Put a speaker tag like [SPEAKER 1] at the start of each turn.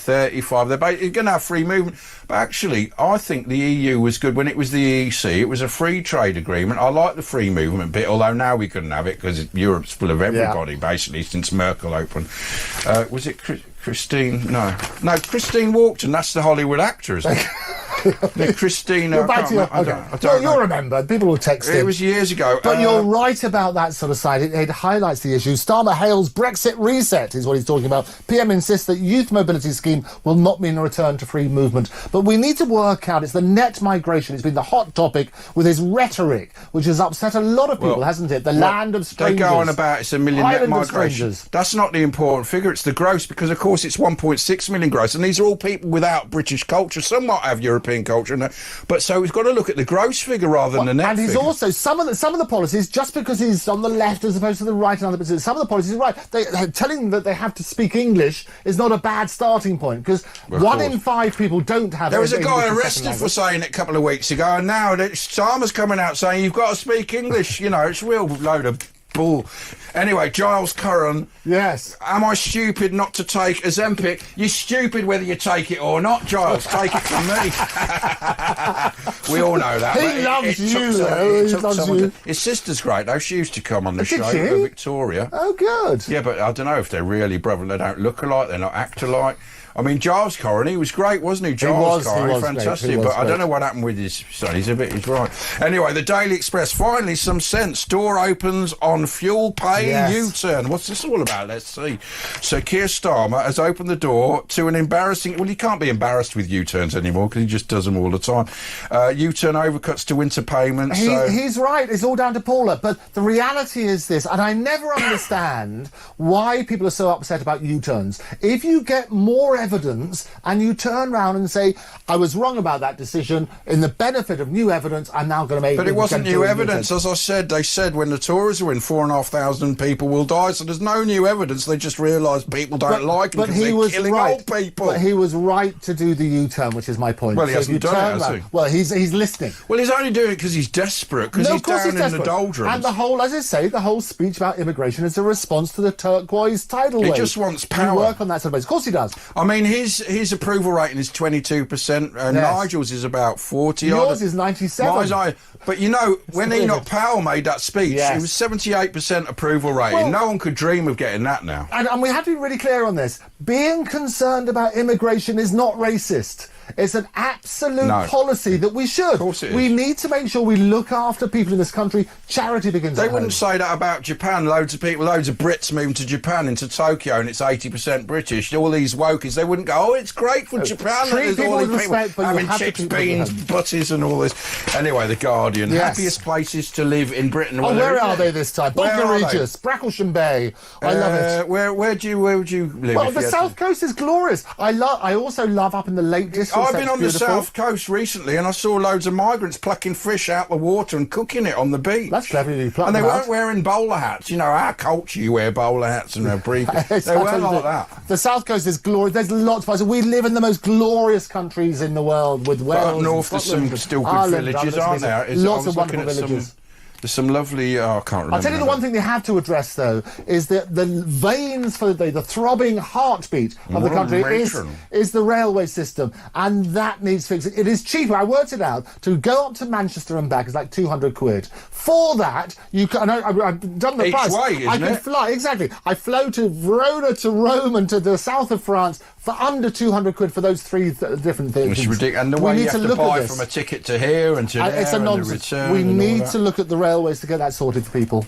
[SPEAKER 1] 35. They're going to have free movement. But actually, I think the EU was good when it was the EEC. It was a free trade agreement. I like the free movement bit, although now we couldn't have it because Europe's full of everybody, basically, since Merkel opened. Was it Christine? No, Christine Walkton. That's the Hollywood actor, isn't it? Christine. I don't
[SPEAKER 2] you'll remember. People will text
[SPEAKER 1] it. It was years ago.
[SPEAKER 2] But you're right about that sort of side. It highlights the issue. Starmer hails Brexit reset, is what he's talking about. PM insists that youth mobility scheme will not mean a return to free movement. But we need to work out, it's the net migration. It's been the hot topic with his rhetoric, which has upset a lot of people, hasn't it? The land of strangers.
[SPEAKER 1] They go on about it's a million net migration. That's not the important figure. It's the gross, because, of course, it's 1.6 million gross. And these are all people without British culture. Some might have European culture, but so we've got to look at the gross figure rather than the net figure. And he's
[SPEAKER 2] also some of the policies, just because he's on the left as opposed to the right, and other bits, some of the policies are right. They're telling them that they have to speak English is not a bad starting point, because 1 in 5 people don't have.
[SPEAKER 1] There was a guy arrested for saying it a couple of weeks ago, and now Starmer's coming out saying you've got to speak English. You know, it's a real load of bull. Anyway, Giles Curran.
[SPEAKER 2] Yes.
[SPEAKER 1] Am I stupid not to take Ozempic? You're stupid whether you take it or not, Giles. Take it from me. We all know that.
[SPEAKER 2] He loves you, though. He loves you.
[SPEAKER 1] His sister's great, though. She used to come on the show,
[SPEAKER 2] she?
[SPEAKER 1] Victoria.
[SPEAKER 2] Oh, good.
[SPEAKER 1] Yeah, but I don't know if they're really brother. They don't look alike. They're not act alike. I mean, Giles Curran, he was great, wasn't he? Giles Curran, fantastic. But I don't know what happened with his son. He's right. Anyway, the Daily Express, finally some sense. Door opens on fuel pay U-turn. What's this all about? Let's see. So Keir Starmer has opened the door to an embarrassing... Well, he can't be embarrassed with U-turns anymore because he just does them all the time. U-turn overcuts to winter payments.
[SPEAKER 2] He's right. It's all down to Paula. But the reality is this, and I never understand why people are so upset about U-turns. If you get more evidence and you turn around and say, I was wrong about that decision, in the benefit of new evidence, I'm now going to make...
[SPEAKER 1] But it wasn't new evidence. As I said, they said when the Tories were in, 4,500 people will die, so there's no new evidence. They just realised people don't like him because they're killing old people.
[SPEAKER 2] But he was right to do the U-turn, which is my point.
[SPEAKER 1] Well, he hasn't done it, has he?
[SPEAKER 2] Well, he's listening.
[SPEAKER 1] Well, he's only doing it because he's desperate, because he's down in the doldrums.
[SPEAKER 2] And the whole, as I say, the whole speech about immigration is a response to the Turquoise Tidal wave.
[SPEAKER 1] He just wants power.
[SPEAKER 2] You work on that sort of basis. Of course he does.
[SPEAKER 1] I mean, his approval rating is 22%, and Nigel's is about 40%.
[SPEAKER 2] Yours is 97%.
[SPEAKER 1] But you know, when Enoch Powell made that speech, it was 78% approval rating. Well, no one could dream of getting that now.
[SPEAKER 2] And we have to be really clear on this. Being concerned about immigration is not racist. It's an absolute policy that we should.
[SPEAKER 1] Of course it is.
[SPEAKER 2] We need to make sure we look after people in this country. Charity begins at home.
[SPEAKER 1] They wouldn't say that about Japan. Loads of Brits moving to Japan, into Tokyo, and it's 80% British. All these wokies, they wouldn't go, oh, it's great for Japan.
[SPEAKER 2] Treat people with respect, but
[SPEAKER 1] having chips, beans, butties and all this. Anyway, The Guardian. Happiest places to live in Britain.
[SPEAKER 2] Oh, where are they this time? Bognor Regis, Bracklesham Bay. I love it.
[SPEAKER 1] Where would you live?
[SPEAKER 2] Well, the South Coast is glorious. I also love up in the Lake District.
[SPEAKER 1] I've been on the South Coast recently, and I saw loads of migrants plucking fish out the water and cooking it on the beach.
[SPEAKER 2] That's cleverly plucked.
[SPEAKER 1] And they weren't wearing bowler hats. You know, our culture, you wear bowler hats and a brief. They weren't like that.
[SPEAKER 2] The South Coast is glorious. There's lots of places. We live in the most glorious countries in the world, with Wales.
[SPEAKER 1] But up north, there's some still good villages, aren't there?
[SPEAKER 2] Lots of wonderful villages.
[SPEAKER 1] There's some lovely... I can't remember.
[SPEAKER 2] I'll tell you the one thing they have to address, though, is that the veins for the throbbing heartbeat of the country is the railway system, and that needs fixing. It is cheaper, I worked it out, to go up to Manchester and back is like 200 quid. For that, you can... I've done the price.
[SPEAKER 1] Each way, isn't it?
[SPEAKER 2] I can fly, exactly. I flew to Verona, to Rome, and to the south of France for under 200 quid for those three different things.
[SPEAKER 1] It's ridiculous. And the way you have to buy from a ticket to here and to there,
[SPEAKER 2] it's a nonsense.
[SPEAKER 1] And the return.
[SPEAKER 2] We need to look at the railways to get that sorted for people.